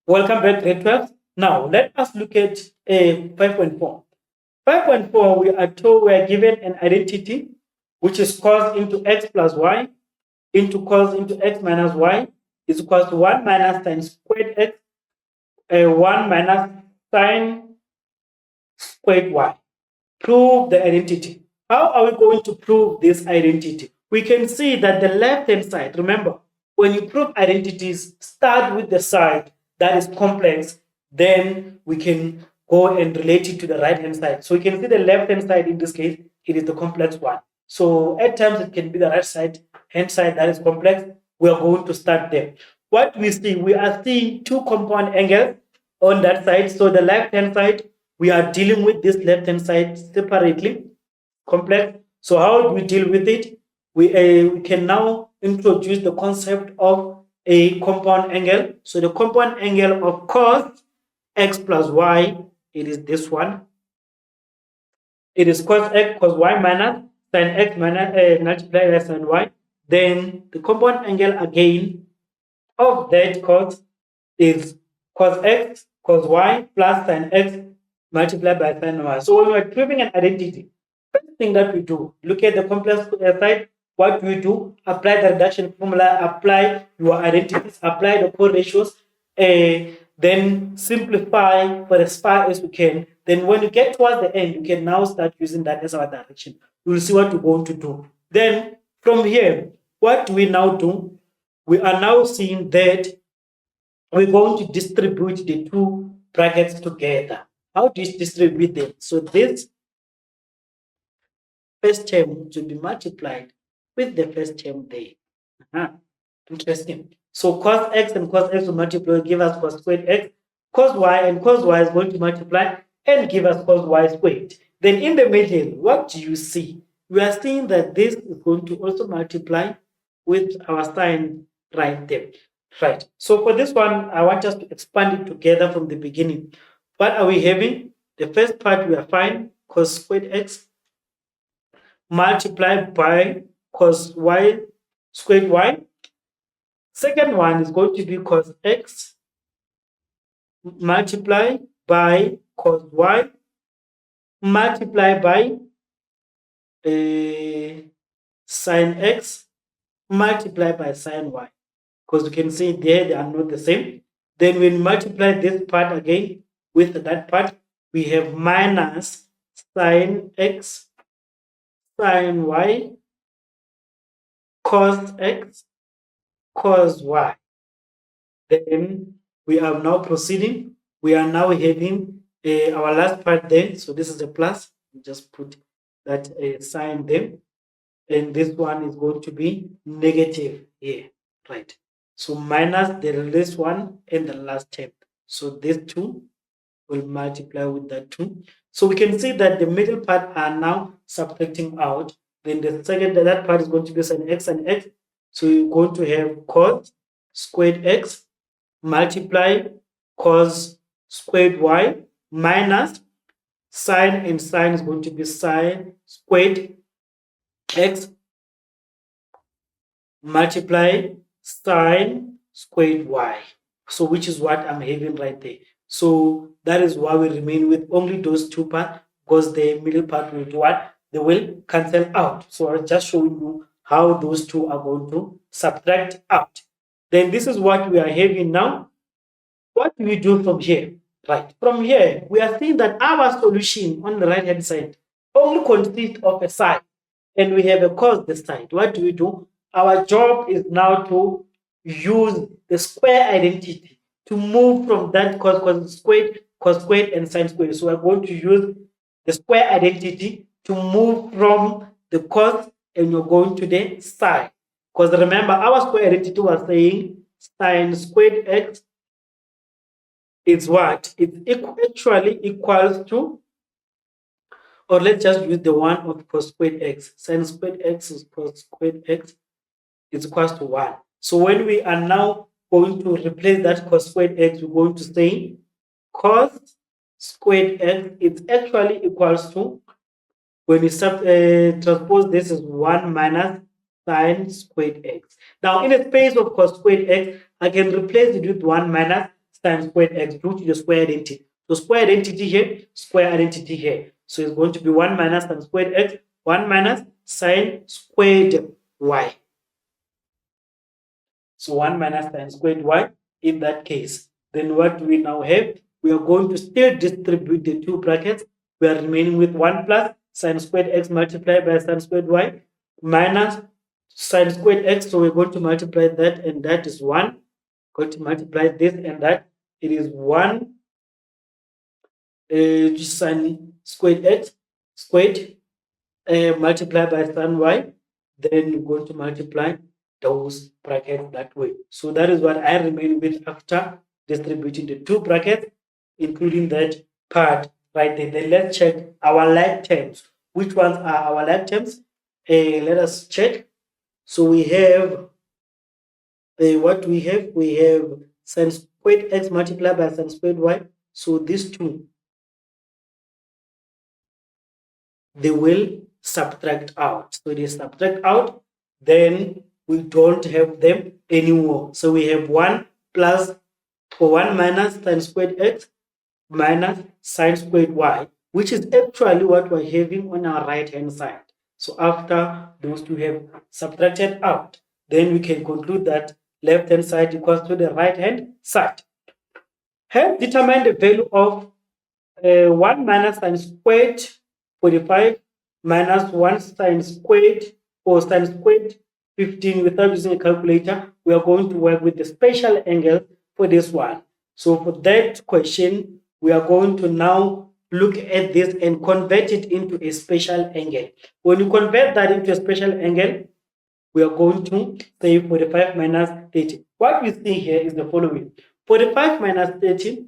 Welcome back, grade 12. Now, let us look at 5.4. 5.4, we are given an identity which is cos into x plus y into cos into x minus y is equal to 1 minus sine squared x, 1 minus sine squared y. Prove the identity. How are we going to prove this identity? We can see that the left-hand side, remember, when you prove identities, start with the side that is complex, then we can go and relate it to the right-hand side. So we can see the left-hand side in this case, it is the complex one. So at times it can be the right side, hand side that is complex. We are going to start there. What we see, we are seeing two compound angles on that side. So the left-hand side, we are dealing with this left-hand side separately, complex. So how do we deal with it? We can now introduce the concept of a compound angle. So the compound angle of cos x plus y, it is this one. It is cos x cos y minus sin x minus multiplied by sin y. Then the compound angle again of that cos is cos x cos y plus sin x multiplied by sin y. So when we're proving an identity, first thing that we do, look at the complex side. What we do, apply the reduction formula, apply your identities, apply the correlations, then simplify for as far as we can. Then when you get towards the end, you can now start using that as our direction. We'll see what we're going to do. Then from here, what do we now do? We are now seeing that we're going to distribute the two brackets together. How do you distribute them? So this first term to be multiplied with the first term there. Interesting. So cos x and cos x will multiply, give us cos squared x. Cos y and cos y is going to multiply and give us cos y squared. Then in the middle, what do you see? We are seeing that this is going to also multiply with our sign right there. Right. So for this one, I want us to expand it together from the beginning. What are we having? The first part we are fine, cos squared x multiplied by cos y squared y. Second one is going to be cos x multiplied by cos y multiplied by sin x multiplied by sin y. Because you can see there they are not the same. Then we multiply this part again with that part. We have minus sin x sin y cos x cos y. Then we are now proceeding. We are now having our last part there. So this is a plus. Just put that sign there. And this one is going to be negative here, right? So minus the last one and the last term. So these two will multiply with that 2. So we can see that the middle part are now subtracting out. Then the second, that part is going to be sin x and x. So you're going to have cos squared x multiply cos squared y minus sine, and sine is going to be sine squared x multiply sine squared y. So which is what I'm having right there. So that is why we remain with only those two parts, because the middle part will do what? They will cancel out. So I'll just show you how those two are going to subtract out. Then this is what we are having now. What do we do from here? Right. From here, we are seeing that our solution on the right-hand side only consists of a side, and we have a cos this side. What do we do? Our job is now to use the square identity to move from that cos squared, and sine squared. So we're going to use the square identity to move from the cos, and you're going to the sine. Because remember, our square identity was saying sine squared x is what? It's actually equals to, or let's just use the one of cos squared x. Sine squared x is cos squared x is equals to 1. So when we are now going to replace that cos squared x, we're going to say cos squared x is actually equals to, when we transpose this, is 1 minus sine squared x. Now in the space of cos squared x, I can replace it with 1 minus sine squared x due to the square identity. So square identity here, square identity here. So it's going to be 1 minus sine squared x, 1 minus sine squared y. So 1 minus sine squared y in that case. Then what we now have, we are going to still distribute the two brackets. We are remaining with 1 plus sine squared x multiplied by sine squared y minus sine squared x. So we're going to multiply that, and that is 1. Going to multiply this and that. It is 1 sine squared x squared multiplied by sine y. Then you're going to multiply those brackets that way. So that is what I remain with after distributing the two brackets, including that part right there. Then let's check our like terms. Which ones are our like terms? Let us check. So we have what we have. We have sine squared x multiplied by sine squared y. So these two, they will subtract out. So they subtract out, then we don't have them anymore. So we have 1 plus, or 1 minus sine squared x minus sine squared y, which is actually what we're having on our right hand side. So after those two have subtracted out, then we can conclude that left hand side equals to the right hand side. Hence, determine the value of 1 minus sine squared 45 minus 1 sine squared, or sine squared 15 without using a calculator. We are going to work with the special angle for this one. So for that question, we are going to now look at this and convert it into a special angle. When you convert that into a special angle, we are going to say 45 minus 30. What we see here is the following. 45 minus 30,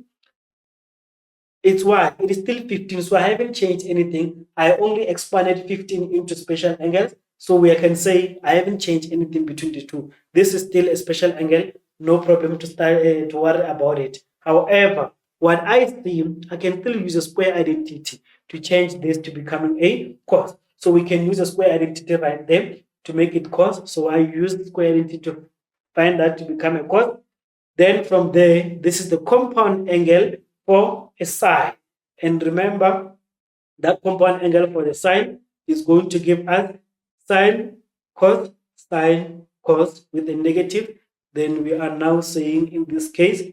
it's what? It is still 15, so I haven't changed anything. I only expanded 15 into special angles. So we can say I haven't changed anything between the two. This is still a special angle, no problem to start to worry about it. However, what I see, I can still use a square identity to change this to becoming a cos. So we can use a square identity right there to make it cos. So I use the square identity to find that to become a cos. Then from there, this is the compound angle for a sine. And remember, that compound angle for the sine is going to give us sine cos with a negative. Then we are now saying in this case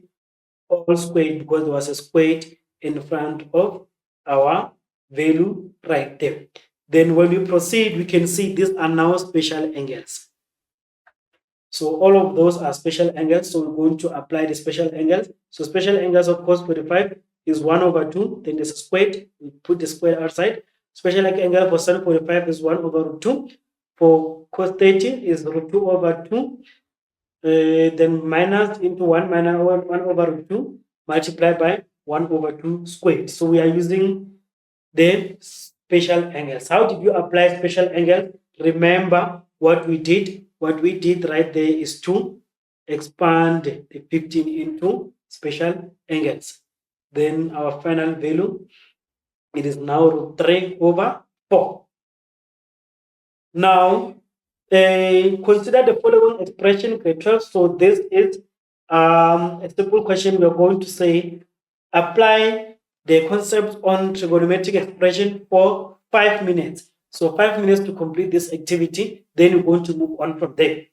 all squared, because there was a squared in front of our value right there. Then when we proceed, we can see these are now special angles. So all of those are special angles. So we're going to apply the special angles. So special angles of cos 45 is 1 over 2. Then there's a squared. We put the square outside. Special angle for sin 45 is 1 over root 2. For cos 30 is root 2 over 2. Then minus into 1 minus 1 over root 2 multiplied by 1 over 2 squared. So we are using the special angles. How did you apply special angles? Remember what we did. What we did right there is to expand the 15 into special angles. Then our final value, it is now root 3 over 4. Now, consider the following expression, grade 12. So this is a simple question. We are going to say, apply the concepts on trigonometric expression for 5 minutes. So 5 minutes to complete this activity. Then we're going to move on from there.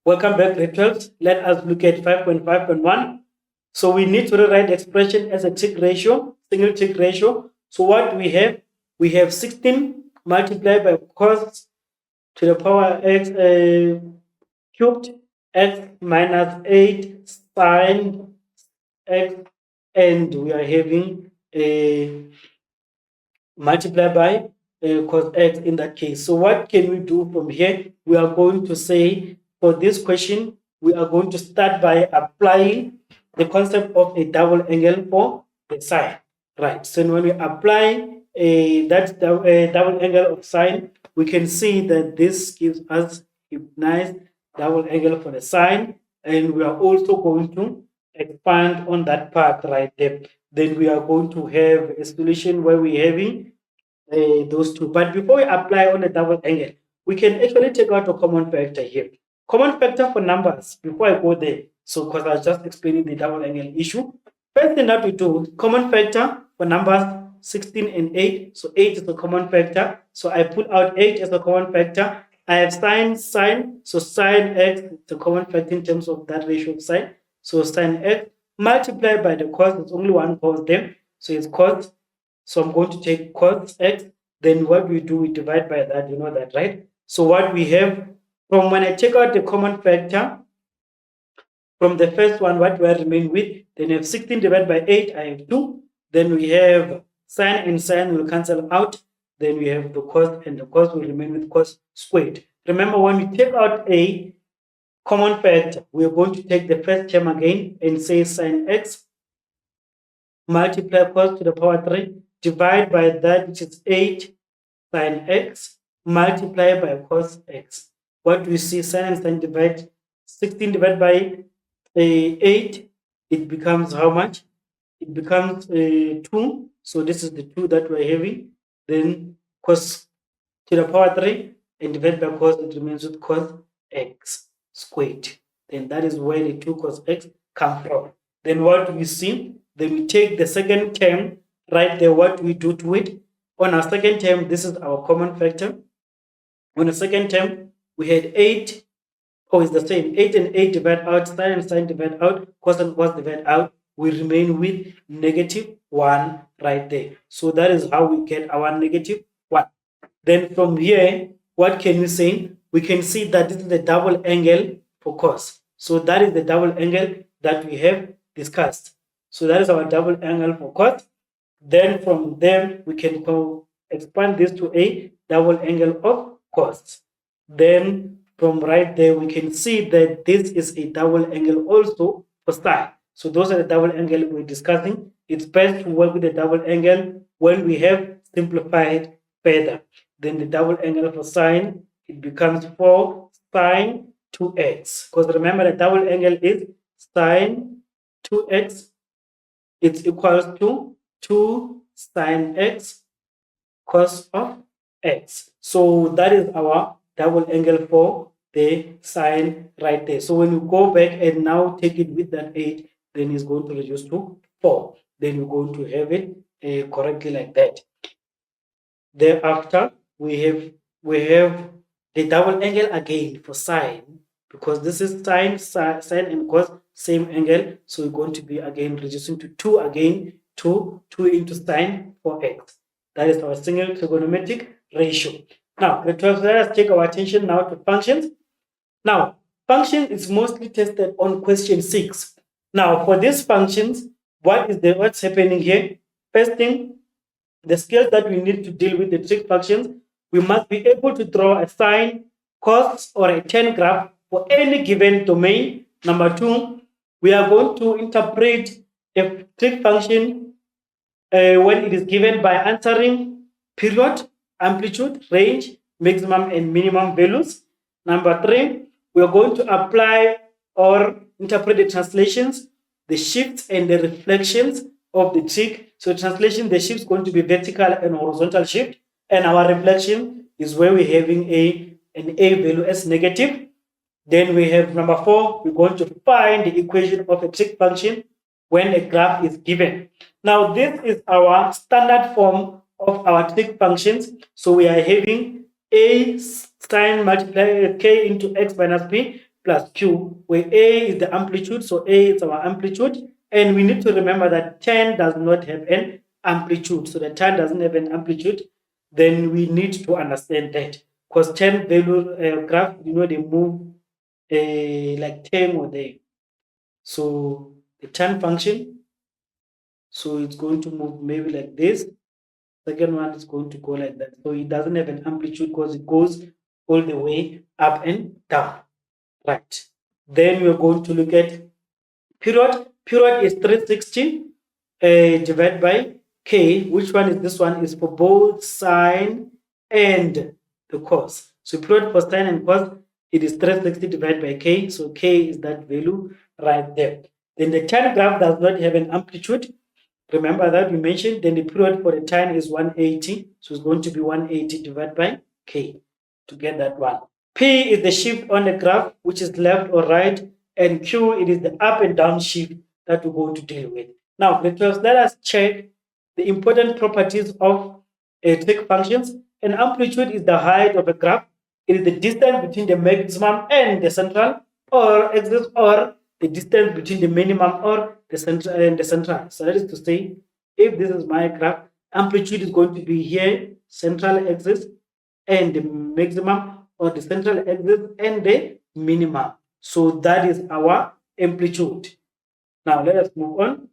Welcome back, grade 12. Let us look at 5.5.1. So we need to rewrite the expression as a trig ratio, single trig ratio. So what we have 16 multiplied by cos to the power x cubed x minus 8 sine x, and we are having a multiplied by cos x in that case. So what can we do from here? We are going to say, for this question, we are going to start by applying the concept of a double angle for the sine. Right. So when we apply that double angle of sine, we can see that this gives us a nice double angle for the sine, and we are also going to expand on that part right there. Then we are going to have a solution where we're having those two. But before we apply on a double angle, we can actually take out a common factor here. Common factor for numbers, before I go there, so because I was just explaining the double angle issue. First thing that we do, common factor for numbers 16 and 8. So 8 is the common factor. So I put out 8 as a common factor. I have sine, so sine x is the common factor in terms of that ratio of sine. So sine x multiplied by the cos, it's only one cos there. So it's cos. So I'm going to take cos x. Then what we do, we divide by that. You know that, right? So what we have, from when I take out the common factor, from the first one, what do I remain with? Then we have 16 divided by 8, I have 2. Then we have sine and sine will cancel out. Then we have the cos, and the cos will remain with cos squared. Remember, when we take out a common factor, we are going to take the first term again and say sine x multiply cos to the power 3, divide by that, which is 8 sine x, multiply by cos x. What do we see? Sine and sine divide. 16 divided by 8, it becomes how much? It becomes 2. So this is the 2 that we're having. Then cos to the power 3 and divide by cos, it remains with cos x squared. Then that is where the 2 cos x come from. Then what do we see? Then we take the second term right there. What do we do to it? On our second term, this is our common factor. On the second term, we had 8. Oh, it's the same. 8 and 8 divide out, sine and sine divide out, cos and cos divide out. We remain with -1 right there. So that is how we get our -1. Then from here, what can we say? We can see that this is the double angle for cos. So that is the double angle that we have discussed. So that is our double angle for cos. Then from there, we can expand this to a double angle of cos. Then from right there, we can see that this is a double angle also for sine. So those are the double angle we're discussing. It's best to work with the double angle when we have simplified further. Then the double angle for sine, it becomes 4 sine 2x. Because remember, the double angle is sine 2x. It's equals to 2 sine x cos of x. So that is our double angle for the sine right there. So when you go back and now take it with that 8, then it's going to reduce to 4. Then you're going to have it correctly like that. Thereafter, we have the double angle again for sine, because this is sine and cos, same angle. So we're going to be again reducing to 2 again, 2 into sine 4x. That is our single trigonometric ratio. Now, let us take our attention now to functions. Now, function is mostly tested on question 6. Now, for these functions, what's happening here? First thing, the skills that we need to deal with the trig functions, we must be able to draw a sine, cos, or a tan graph for any given domain. Number 2, we are going to interpret a trig function when it is given by answering period, amplitude, range, maximum and minimum values. Number 3, we are going to apply or interpret the translations, the shifts and the reflections of the trig. So translation, the shift is going to be vertical and horizontal shift, and our reflection is where we're having an a value as negative. Then we have number 4, we're going to find the equation of a trig function when a graph is given. Now, this is our standard form of our trig functions. So we are having a sine multiplied k into x minus p plus q, where a is the amplitude, so a is our amplitude. And we need to remember that tan does not have an amplitude. So the tan doesn't have an amplitude. Then we need to understand that, because tan value graph, they move like 10 or there. So the tan function, so it's going to move maybe like this. Second one is going to go like that. So it doesn't have an amplitude because it goes all the way up and down. Right. Then we're going to look at period. Period is 360 divided by k. Which one is this one? Is for both sine and the cos. So period for sine and cos, it is 360 divided by k. So k is that value right there. Then the tan graph does not have an amplitude. Remember that we mentioned, then the period for the tan is 180. So it's going to be 180 divided by K to get that one. P is the shift on the graph, which is left or right, and Q, it is the up and down shift that we're going to deal with. Now, let us check the important properties of trig functions. An amplitude is the height of a graph. It is the distance between the maximum and the central or axis, or the distance between the minimum or the central and the central. So that is to say, if this is my graph, amplitude is going to be here, central axis, and the maximum, or the central axis and the minimum. So that is our amplitude. Now let us move on.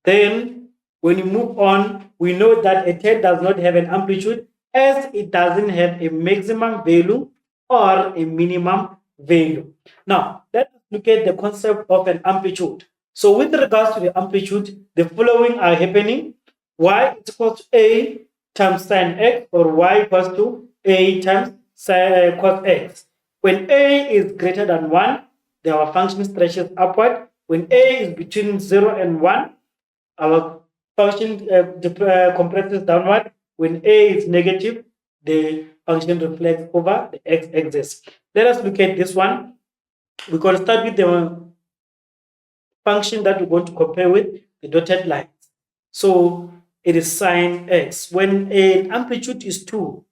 Then when you move on, we know that a tan does not have an amplitude, as it doesn't have a maximum value or a minimum value. Now let's look at the concept of an amplitude. So with regards to the amplitude, the following are happening. Y is equal to A times sine x, or y equals to A times cos x. When A is greater than 1, our function stretches upward. When A is between 0 and 1, our function compresses downward. When A is negative, the function reflects over the x-axis. Let us look at this one. We're going to start with the function that we're going to compare with, the dotted lines. So it is sine x. When an amplitude is 2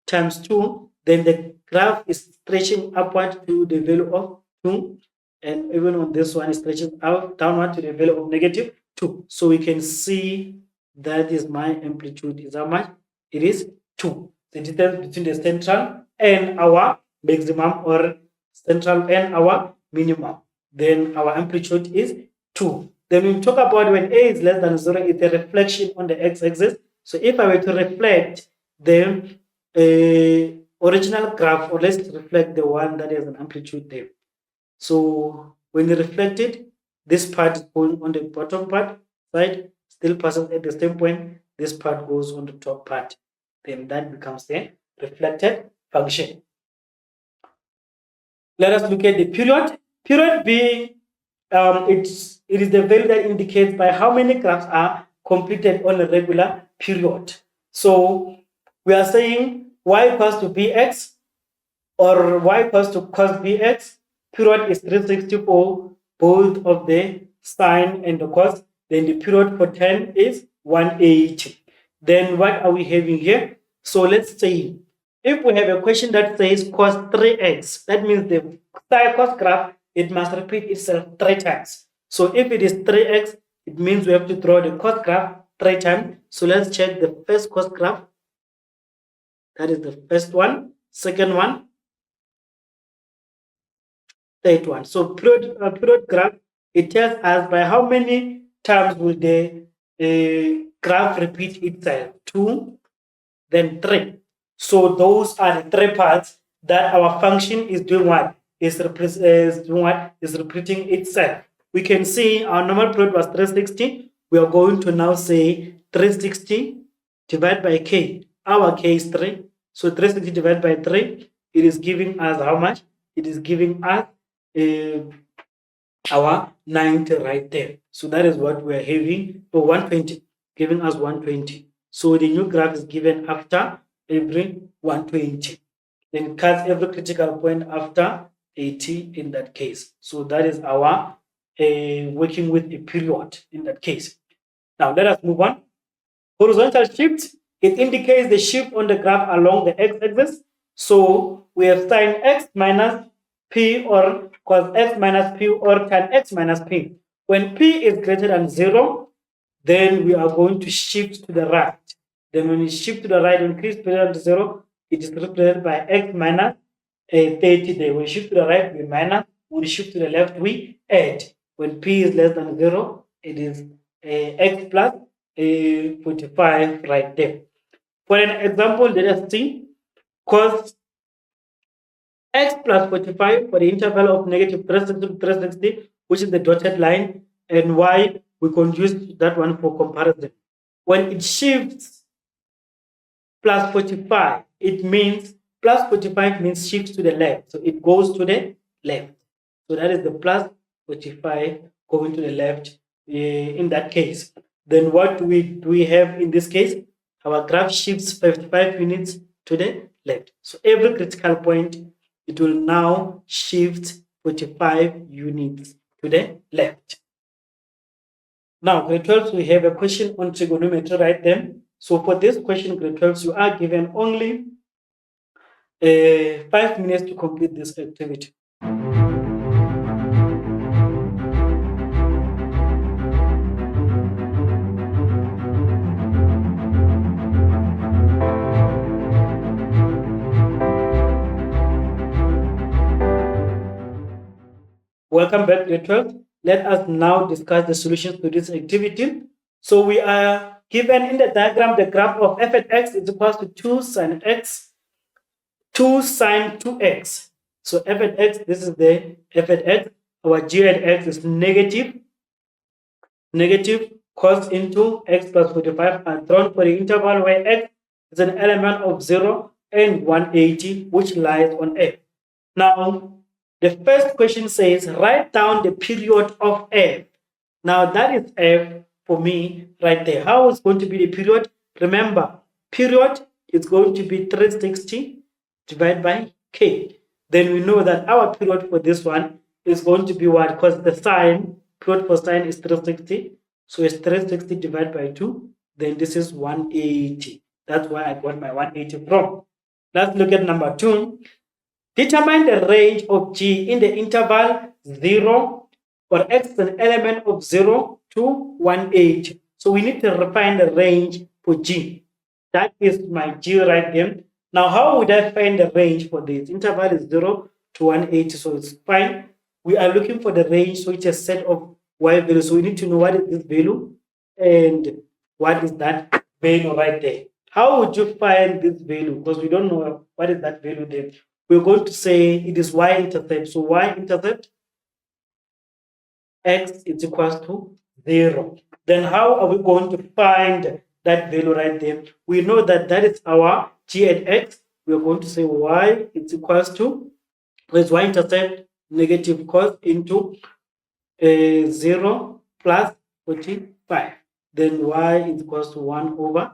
times 2, then the graph is stretching upward to the value of 2. And even on this one, is stretching out downward to the value of negative 2. So we can see that is my amplitude is how much? It is 2. The distance between the central and our maximum, or central and our minimum. Then our amplitude is 2. Then we talk about when A is less than 0, it's a reflection on the x-axis. So if I were to reflect the original graph, or let's reflect the one that has an amplitude there. So when you reflect it, this part is going on the bottom part side, still passes at the same point. This part goes on the top part. Then that becomes the reflected function. Let us look at the period. Period being, it is the value that indicates by how many graphs are completed on a regular period. So we are saying y equals to bx, or y equals to cos bx. Period is 360 for both of the sine and the cos. Then the period for tan is 180. Then what are we having here? So let's say if we have a question that says cos 3x, that means the cos graph, it must repeat itself 3 times. So if it is 3x, it means we have to draw the cos graph 3 times. So let's check the first cos graph. That is the first one. Second one. Third one. So period graph, it tells us by how many times will the graph repeat itself. 2, then 3. So those are the 3 parts that our function is doing what? Is repeating itself. We can see our normal period was 360. We are going to now say 360 divided by k. Our k is 3. So 360 divided by 3, it is giving us how much? It is giving us our 90 right there. So that is what we are having for 120, giving us 120. So the new graph is given after every 120. Then cuts every critical point after 80 in that case. So that is our working with a period in that case. Now let us move on. Horizontal shift, it indicates the shift on the graph along the x-axis. So we have sine x minus p, or cos x minus p, or tan x minus p. When p is greater than 0, then we are going to shift to the right. Then when we shift to the right, increase greater than 0, it is represented by x minus 30 there. When we shift to the right, we minus. When we shift to the left, we add. When p is less than 0, it is x plus 45 right there. For an example, let us see cos x plus 45 for the interval of negative 360 to 360, which is the dotted line, and y, we can use that one for comparison. When it shifts plus 45, it means plus 45 means shifts to the left. So it goes to the left. So that is the plus 45 going to the left in that case. Then what do we have in this case? Our graph shifts 55 units to the left. So every critical point, it will now shift 45 units to the left. Now, grade 12, we have a question on trigonometry right there. So for this question, grade 12, you are given only 5 minutes to complete this activity. Welcome back, grade 12. Let us now discuss the solutions to this activity. So we are given in the diagram the graph of f at x is equal to 2 sine x, 2 sine 2x. So f at x, this is the f at x. Our g at x is negative cos into x plus 45 and thrown for the interval where x is an element of 0 and 180, which lies on f. Now, the first question says, write down the period of f. Now, that is f for me right there. How is going to be the period? Remember, period is going to be 360 divided by k. Then we know that our period for this one is going to be what? Because the sine, period for sine is 360. So it's 360 divided by 2. Then this is 180. That's why I got my 180 from. Let's look at number 2. Determine the range of g in the interval 0 or x is an element of 0 to 180. So we need to refine the range for g. That is my g right there. Now, how would I find the range for this? Interval is 0 to 180, so it's fine. We are looking for the range, so it's a set of y values. So we need to know what is this value and what is that value right there. How would you find this value? Because we don't know what is that value there. We're going to say it is y-intercept. So y-intercept, x is equals to 0. Then how are we going to find that value right there? We know that that is our g at x. We're going to say y is equals to, where's y-intercept? Negative cos into 0 plus 45. Then y is equals to 1 over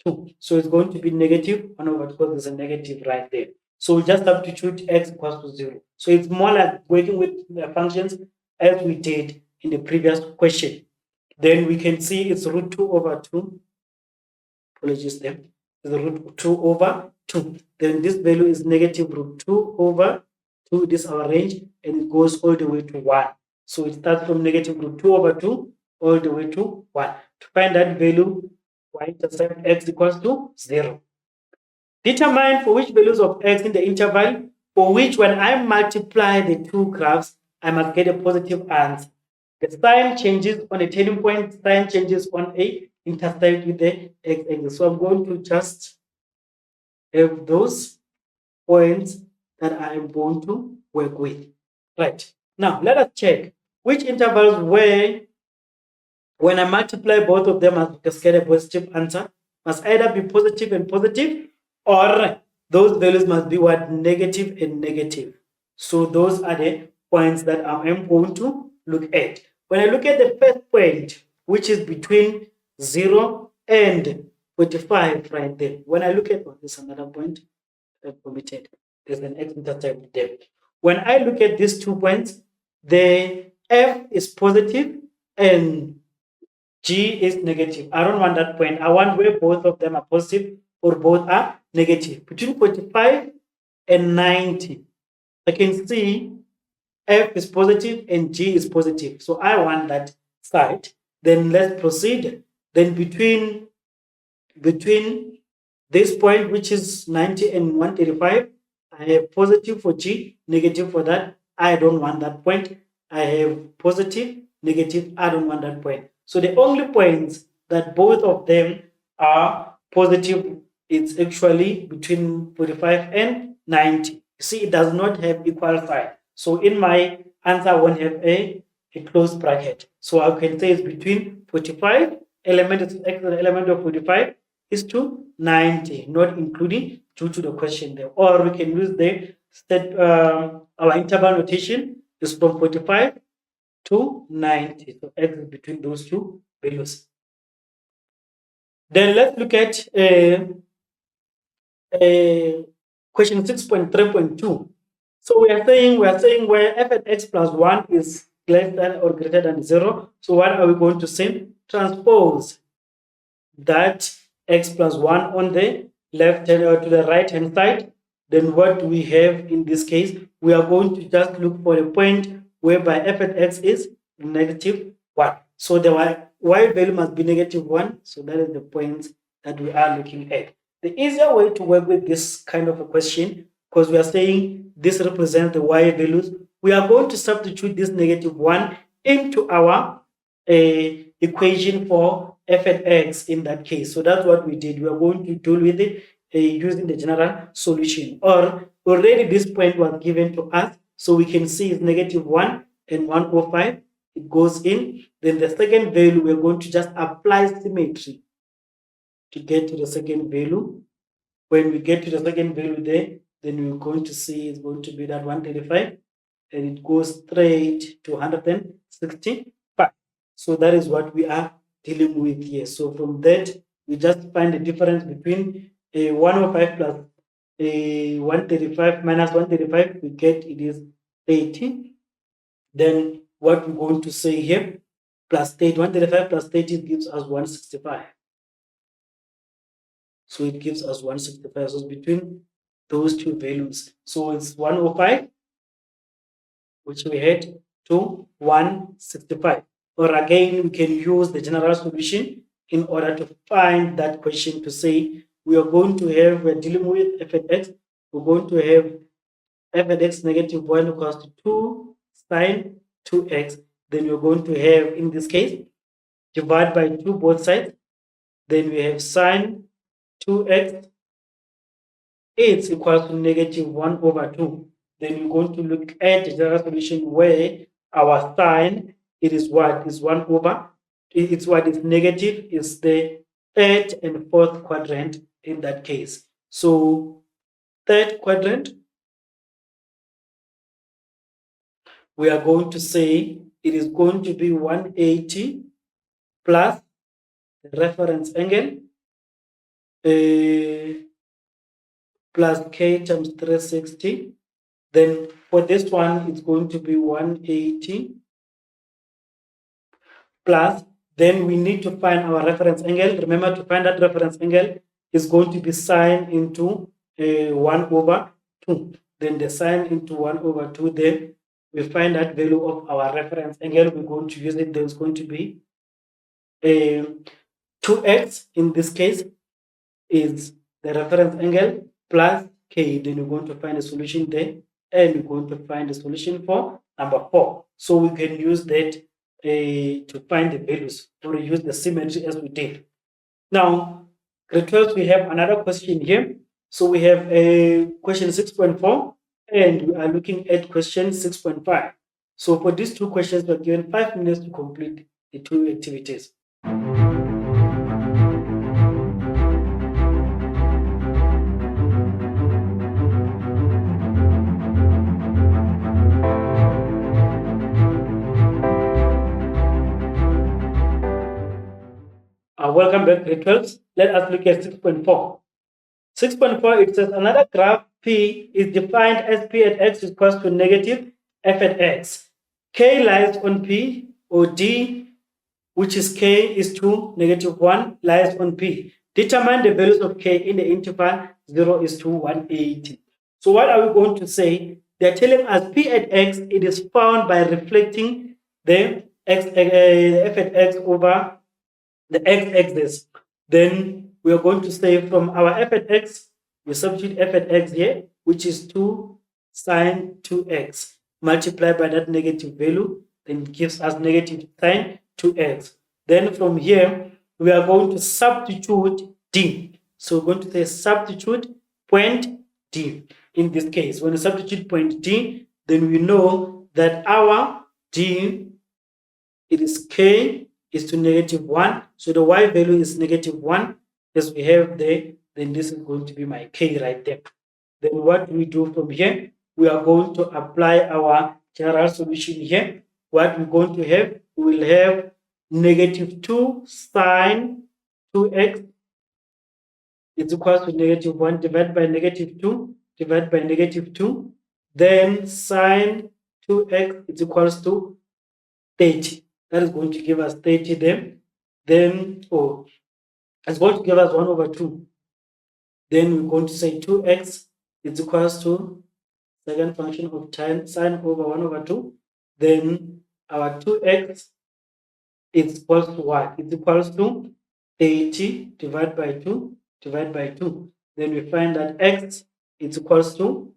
2. So it's going to be negative 1 over 2 because there's a negative right there. So we just substitute x equals to 0. So it's more like working with the functions as we did in the previous question. Then we can see it's root 2 over 2. Apologies there. It's root 2 over 2. Then this value is negative root 2 over 2. This is our range, and it goes all the way to 1. So it starts from negative root 2 over 2 all the way to 1. To find that value, y-intercept x equals to 0. Determine for which values of x in the interval for which when I multiply the two graphs, I must get a positive answer. The sign changes on a turning point, sign changes on a intercept with the x-axis. So I'm going to just have those points that I am going to work with. Right. Now, let us check which intervals where when I multiply both of them, I must get a positive answer. Must either be positive and positive, or those values must be what? Negative and negative. So those are the points that I am going to look at. When I look at the first point, which is between 0 and 45 right there. When I look at, this is another point I've committed. There's an x-intercept there. When I look at these 2 points, the f is positive and g is negative. I don't want that point. I want where both of them are positive or both are negative. Between 45 and 90, I can see f is positive and g is positive. So I want that side. Then let's proceed. Then between this point, which is 90 and 135, I have positive for g, negative for that. I don't want that point. I have positive, negative. I don't want that point. So the only points that both of them are positive, it's actually between 45 and 90. You see, it does not have equal sign. So in my answer, I won't have a closed bracket. So I can say it's between 45, element is x, the element of 45 is to 90, not including due to the question there. Or we can use the our interval notation is from 45 to 90. So x is between those two values. Then let's look at question 6.3.2. So we are saying where f at x plus 1 is less than or greater than 0. So what are we going to say? Transpose that x plus 1 on the left hand or to the right hand side. Then what we have in this case, we are going to just look for a point whereby f at x is negative 1. So the y value must be negative 1. So that is the point that we are looking at. The easier way to work with this kind of a question, because we are saying this represents the y values, we are going to substitute this negative 1 into our equation for f at x in that case. So that's what we did. We are going to deal with it using the general solution. Or already this point was given to us, so we can see it's negative 1 and 105. It goes in. Then the second value, we're going to just apply symmetry to get to the second value. When we get to the second value there, then we're going to see it's going to be that 135, and it goes straight to 165. So that is what we are dealing with here. So from that, we just find the difference between a 105 plus a 135 minus 135, we get it is 80. Then what we're going to say here, plus 30, 135 plus 30 gives us 165. So it gives us 165. So it's between those two values. So it's 105, which we had, to 165. Or again, we can use the general solution in order to find that question to say we are going to have, we're dealing with f at x, we're going to have f at x negative 1 equals to 2 sine 2x. Then we're going to have, in this case, divide by 2 both sides. Then we have sine 2x is equal to negative 1 over 2. Then we're going to look at the general solution where our sine, it is what? Is 1 over. It's what is negative, is the third and fourth quadrant in that case. So third quadrant, we are going to say it is going to be 180 plus the reference angle plus k times 360. Then for this one, it's going to be 180 plus, then we need to find our reference angle. Remember, to find that reference angle is going to be sine into 1 over 2. Then the sine into 1 over 2, then we find that value of our reference angle. We're going to use it. There's going to be 2x in this case is the reference angle plus k. Then we're going to find a solution there, and we're going to find a solution for number 4. So we can use that to find the values, or use the symmetry as we did. Now, grade 12, we have another question here. So we have a question 6.4, and we are looking at question 6.5. So for these two questions, we're given 5 minutes to complete the two activities. Welcome back, grade 12. Let us look at 6.4. 6.4, it says another graph P is defined as P at x is equals to negative f at x. K lies on P, or D, which is K is 2, negative 1, lies on P. Determine the values of K in the interval 0 is to 180. So what are we going to say? They're telling us P at x, it is found by reflecting the f at x over the x-axis. Then we are going to say from our f at x, we substitute f at x here, which is 2 sine 2x, multiplied by that negative value, then it gives us negative sine 2x. Then from here, we are going to substitute d. So we're going to say substitute point d. In this case, when we substitute point d, then we know that our d, it is k is to negative 1. So the y value is negative 1, as we have there. Then this is going to be my k right there. Then what we do from here, we are going to apply our general solution here. what we're going to have, we will have negative 2 sine 2x is equals to negative 1 divided by negative 2 divided by negative 2. Then sine 2x is equals to 30. That is going to give us 30 then it's going to give us 1 over 2. Then we're going to say 2x is equals to second function of sine over 1 over 2. Then our 2x is equals to what? It's equals to 30 divided by 2 divided by 2. Then we find that x is equals to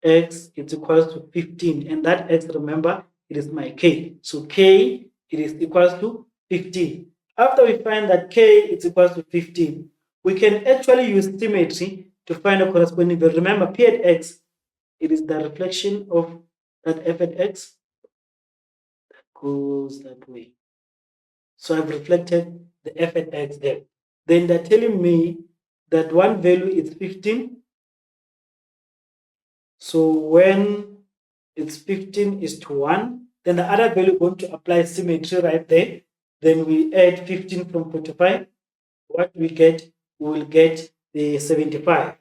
15. And that x, remember, it is my k. So k, it is equals to 15. After we find that k is equals to 15, we can actually use symmetry to find a corresponding value. Remember, p at x, it is the reflection of that f at x that goes that way. So I've reflected the f at x there. Then they're telling me that one value is 15. So when it's 15 is to 1, then the other value going to apply symmetry right there. Then we add 15 from 45. What we get, we will get the 75.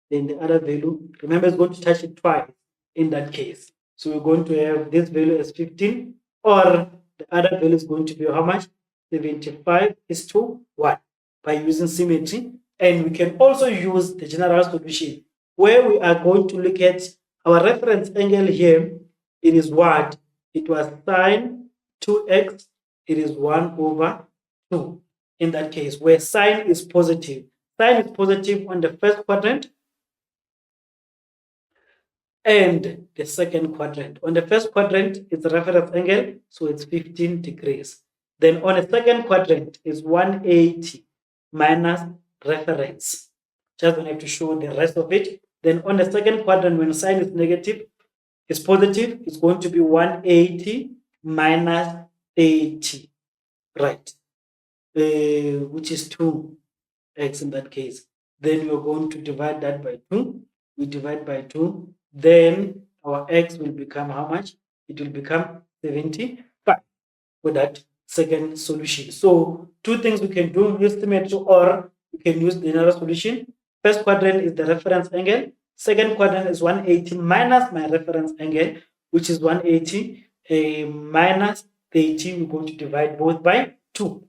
Then the other value, remember, it's going to touch it twice in that case. So we're going to have this value as 15, or the other value is going to be how much? 75 is to 1 by using symmetry. And we can also use the general solution where we are going to look at our reference angle here. It is what? It was sine 2x. It is 1 over 2 in that case, where sine is positive. Sine is positive on the first quadrant and the second quadrant. On the first quadrant, it's a reference angle, so it's 15 degrees. Then on the second quadrant is 180 minus reference. Just don't have to show the rest of it. Then on the second quadrant, when sine is negative, is positive, it's going to be 180 minus 80, right? Which is 2x in that case. Then we're going to divide that by 2. We divide by 2. Then our x will become how much? It will become 75 for that second solution. So two things we can do, use symmetry or we can use the general solution. First quadrant is the reference angle. Second quadrant is 180 minus my reference angle, which is 180 minus 30. We're going to divide both by 2.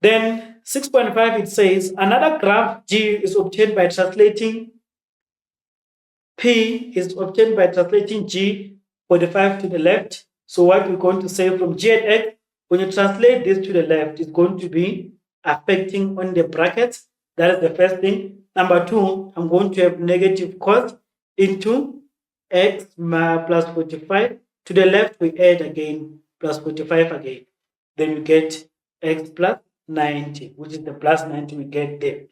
Then 6.5, it says another graph G is obtained by translating P is obtained by translating G 45 to the left. So what we're going to say from G at X, when you translate this to the left, it's going to be affecting on the brackets. That is the first thing. Number 2, I'm going to have negative cos into X plus 45. To the left, we add again plus 45 again. Then we get X plus 90, which is the plus 90 we get there.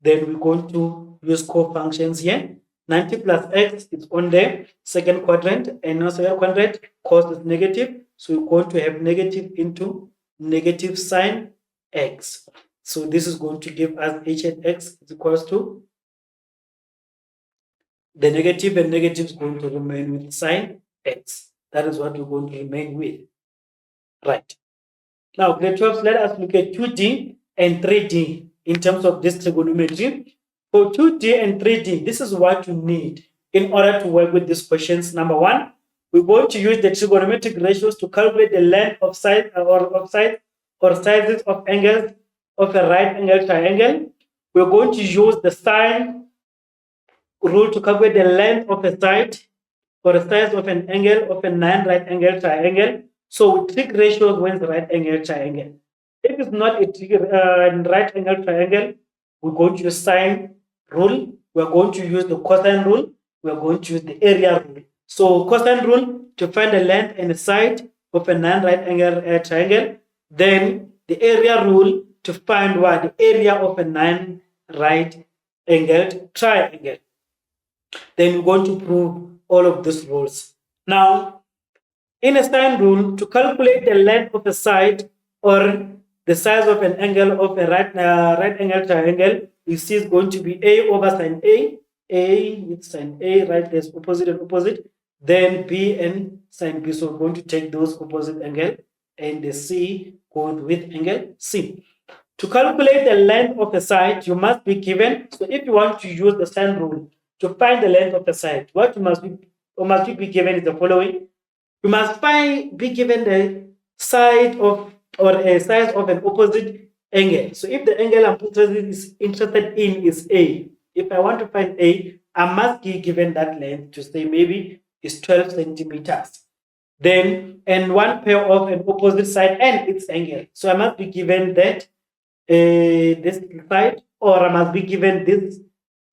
Then we're going to use co-functions here. 90 plus x is on the second quadrant, and now second quadrant cos is negative. So we're going to have negative into negative sine x. So this is going to give us h at x is equals to the negative, and negative is going to remain with sine x. That is what we're going to remain with. Right. Now, grade 12, let us look at 2D and 3D in terms of this trigonometry. For 2D and 3D, this is what you need in order to work with these questions. Number 1, we're going to use the trigonometric ratios to calculate the length of sides or sizes of angles of a right angle triangle. We're going to use the sine rule to calculate the length of a side or the size of an angle of a non-right angle triangle. So we trig ratios when it's right angle triangle. If it's not a right angle triangle, we're going to use sine rule. We're going to use the cosine rule. We're going to use the area rule. So cosine rule to find the length and the side of a non-right angle triangle. Then the area rule to find what? The area of a non-right angled triangle. Then we're going to prove all of these rules. Now, in a sine rule, to calculate the length of a side or the size of an angle of a right angle triangle, you see it's going to be A over sine A with sine A, right? There's opposite and opposite. then B and sine B. So we're going to take those opposite angle, and the C goes with angle C. To calculate the length of the side, you must be given. So if you want to use the sine rule to find the length of the side, what you must be given is the following. You must be given the side of or a size of an opposite angle. So if the angle I'm interested in is A, if I want to find A, I must be given that length to say maybe it's 12 centimeters. Then, and one pair of an opposite side and its angle. So I must be given that this side, or I must be given this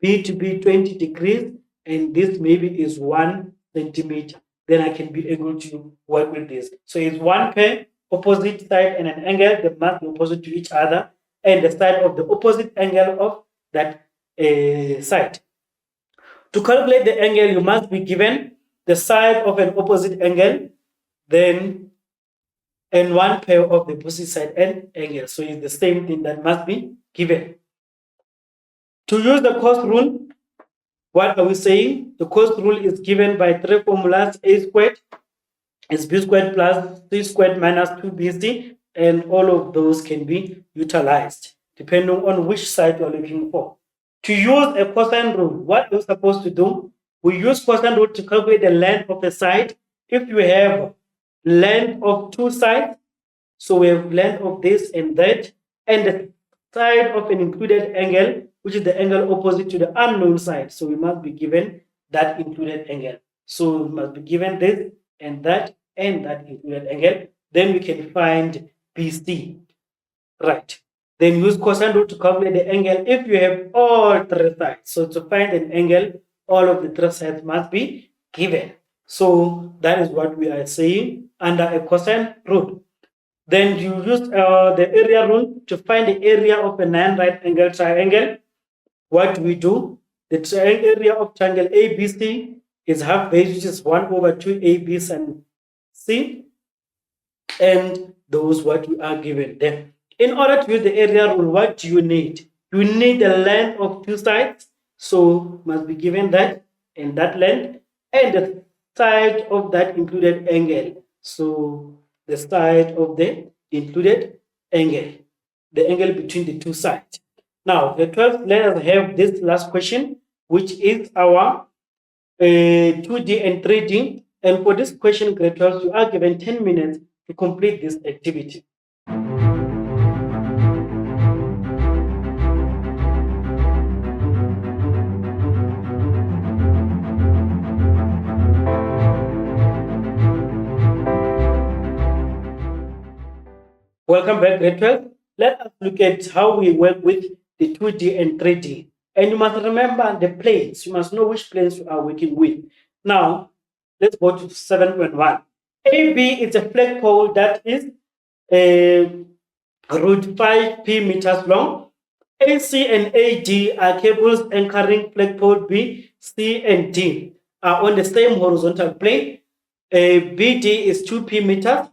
B to be 20 degrees, and this maybe is 1 centimeter. Then I can be able to work with this. So it's one pair, opposite side, and an angle that must be opposite to each other, and the side of the opposite angle of that side. To calculate the angle, you must be given the side of an opposite angle, then and one pair of the opposite side and angle. So it's the same thing that must be given. To use the cos rule, what are we saying? The cos rule is given by three formulas. A squared is B squared plus C squared minus 2BC, and all of those can be utilized depending on which side you're looking for. To use a cosine rule, what we're supposed to do, we use cosine rule to calculate the length of the side. If you have length of two sides, so we have length of this and that, and the side of an included angle, which is the angle opposite to the unknown side. So we must be given that included angle. So we must be given this and that included angle. Then we can find BC. Right. Then use cosine rule to calculate the angle if you have all three sides. So to find an angle, all of the three sides must be given. So that is what we are saying under a cosine rule. Then you use the area rule to find the area of a non-right angle triangle. What do we do? The area of triangle ABC is half base, which is 1 over 2 AB and C, and those what we are given them. In order to use the area rule, what do you need? You need the length of two sides, so must be given that and that length, and the side of that included angle. So the side of the included angle, the angle between the two sides. Now, the 12th, let us have this last question, which is our 2D and 3D. And for this question, grade 12, you are given 10 minutes to complete this activity. Welcome back, grade 12. Let us look at how we work with the 2D and 3D. And you must remember the planes. You must know which planes you are working with. Now, let's go to 7.1. AB is a flagpole that is root 5p meters long. AC and AD are cables anchoring flagpole B, C, and D are on the same horizontal plane. BD is 2p meters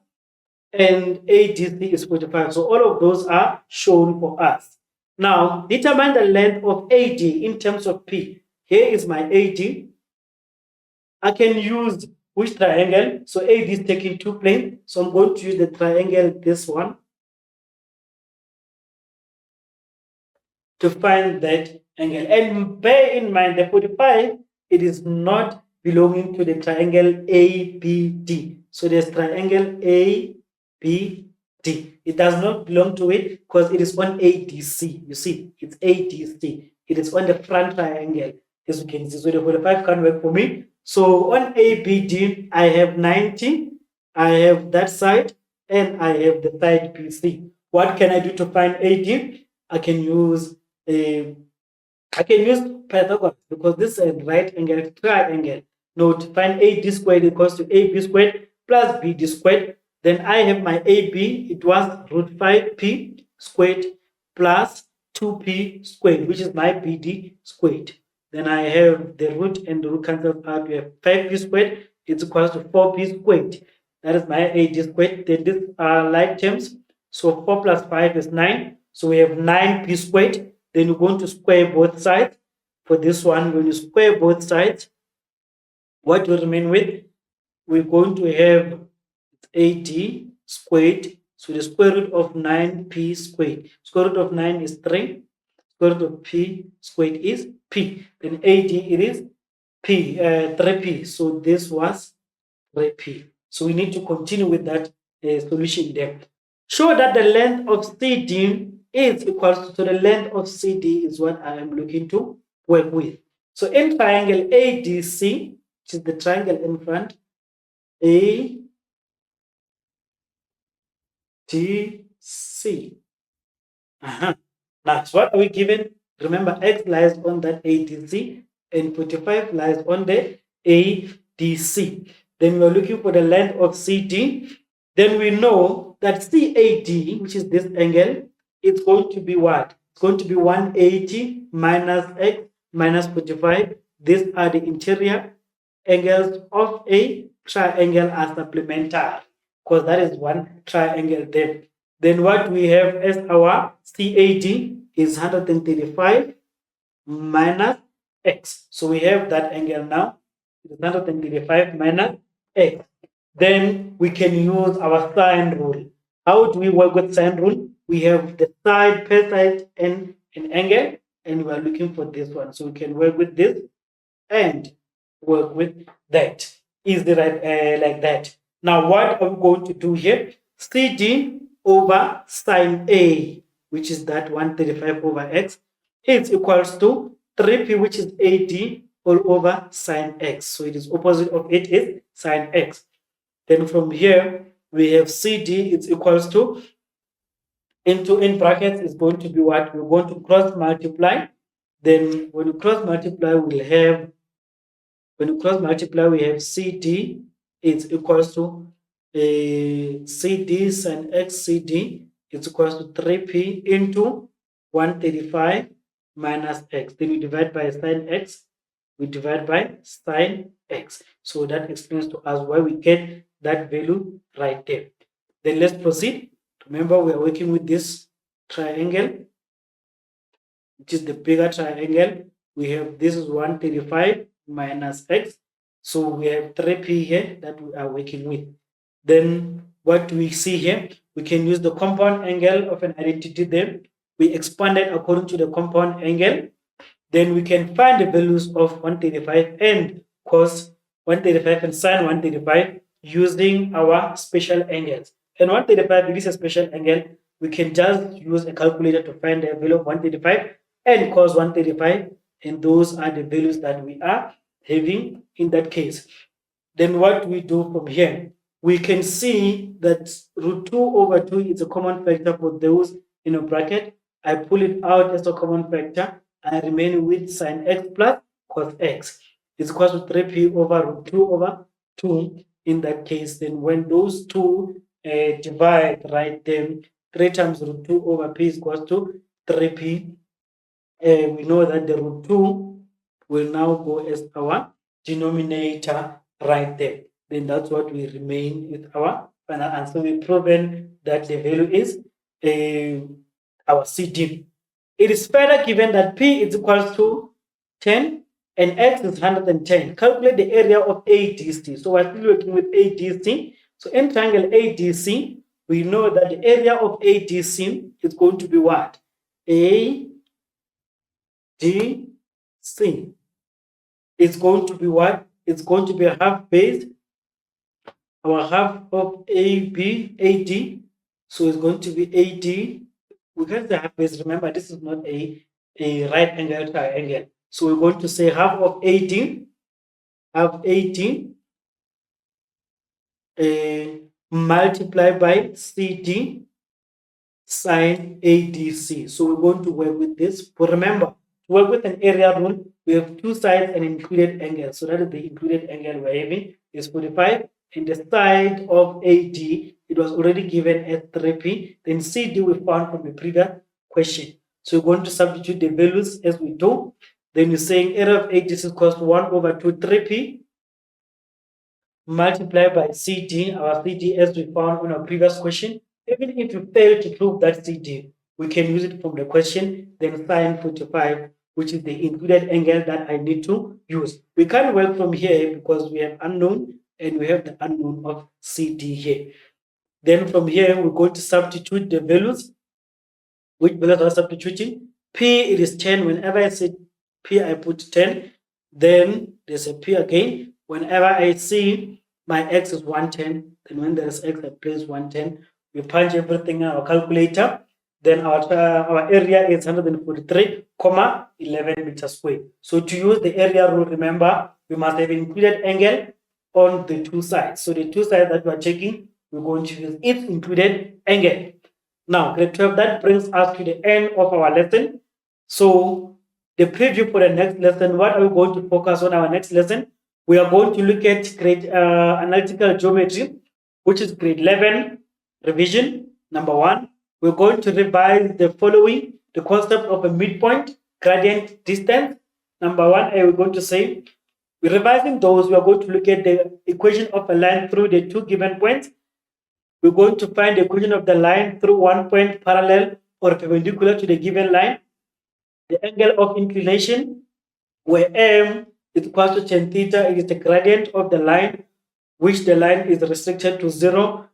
and ADC is 45. So all of those are shown for us. Now, determine the length of AD in terms of P. Here is my AD. I can use which triangle? So AD is taking two planes. So I'm going to use the triangle, this one, to find that angle. And bear in mind the 45, it is not belonging to the triangle ABD. So there's triangle ABD. It does not belong to it because it is on ADC. You see, it's ADC. It is on the front triangle, as you can see. So the 45 can't work for me. So on ABD, I have 90. I have that side, and I have the side PC. What can I do to find AD? I can use Pythagoras because this is a right angle triangle. Now to find AD squared equals to AB squared plus BD squared. Then I have my AB, it was root 5p squared plus 2p squared, which is my BD squared. Then I have the root and the root cancels out. We have 5p squared, it's equals to 4p squared. That is my AD squared. Then these are like terms. So 4 plus 5 is 9. So we have 9p squared. Then you're going to square both sides. For this one, when you square both sides, what will remain with? We're going to have AD squared. So the square root of 9p squared. Square root of 9 is 3. Square root of p squared is p. Then AD it is p, 3p. So this was 3p. So we need to continue with that solution there. Show that the length of CD is equal to the length of CD is what I am looking to work with. So in triangle ADC, which is the triangle in front, ADC. Now, so what are we given? Remember, X lies on that ADC and 45 lies on the ADC. Then we're looking for the length of CD. Then we know that CAD, which is this angle, it's going to be what? It's going to be 180 minus X minus 45. These are the interior angles of a triangle as supplementary, because that is one triangle there. Then what we have as our CAD is 135 minus X. So we have that angle now. It is 135 minus X. Then we can use our sine rule. How do we work with sine rule? We have the side per side and an angle, and we are looking for this one. So we can work with this and work with that. Easy like that. Now what are we going to do here? CD over sine A, which is that 135 over X, is equals to 3p, which is AD, all over sine X. So it is opposite of it is sine X. Then from here, we have CD is equals to, into in brackets is going to be what? We're going to cross multiply. Then when you cross multiply, we'll have, when you cross multiply, we have CD is equals to CD sine X CD is equals to 3p into 135 minus X. Then we divide by sine X, we divide by sine X. So that explains to us why we get that value right there. Then let's proceed. Remember, we are working with this triangle, which is the bigger triangle. We have this is 135 minus X. So we have 3p here that we are working with. Then what we see here, we can use the compound angle of an identity there. We expand it according to the compound angle. Then we can find the values of 135 and cos 135 and sine 135 using our special angles. And 135, it is a special angle. We can just use a calculator to find the value of 135 and cos 135. And those are the values that we are having in that case. Then what we do from here, we can see that root 2 over 2 is a common factor for those in a bracket. I pull it out as a common factor. I remain with sine X plus cos X. It's equal to 3p over root 2 over 2 in that case. Then when those two divide, right, then 3 times root 2 over p is equal to 3p. We know that the root 2 will now go as our denominator right there. Then that's what we remain with our final answer. We've proven that the value is our CD. It is further given that P is equal to 10 and X is 110. Calculate the area of ADC. So we're still working with ADC. So in triangle ADC, we know that the area of ADC is going to be what? ADC. It's going to be what? It's going to be a half base. Our half of AD. So it's going to be AD. We can say half base. Remember, this is not a right angle triangle. So we're going to say half of 18, multiplied by CD sine ADC. So we're going to work with this. But remember, to work with an area rule, we have two sides and included angle. So that is the included angle we're having is 45. And the side of AD, it was already given as 3p. Then CD we found from the previous question. So we're going to substitute the values as we do. Then we're saying area of AD is equal to 1 over 2 3p multiplied by CD, our CD as we found on our previous question. Even if you fail to prove that CD, we can use it from the question. Then sine 45 which is the included angle that I need to use. We can't work from here because we have unknown and we have the unknown of CD here. Then from here, we're going to substitute the values. Which values are substituting? P, it is 10. Whenever I say P, I put 10. Then there's a P again. Whenever I see my X is 110, then when there's X, I place 110. We punch everything in our calculator. Then our area is 143,11 meters square. So to use the area rule, remember, we must have included angle on the two sides. So the two sides that we are checking, we're going to use its included angle. Now, grade 12, that brings us to the end of our lesson. So the preview for the next lesson, what are we going to focus on our next lesson? We are going to look at grade analytical geometry, which is grade 11 revision, number 1. We're going to revise the following: the concept of a midpoint, gradient, distance. Number 1, we're going to say, we're revising those. We are going to look at the equation of a line through the two given points. We're going to find the equation of the line through one point parallel or perpendicular to the given line. The angle of inclination, where m is equal to tan theta, is the gradient of the line, which the line is restricted to 0.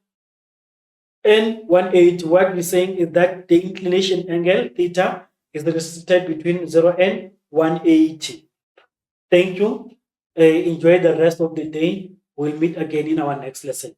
And 180, what we're saying is that the inclination angle theta is restricted between 0 and 180. Thank you. Enjoy the rest of the day. We'll meet again in our next lesson.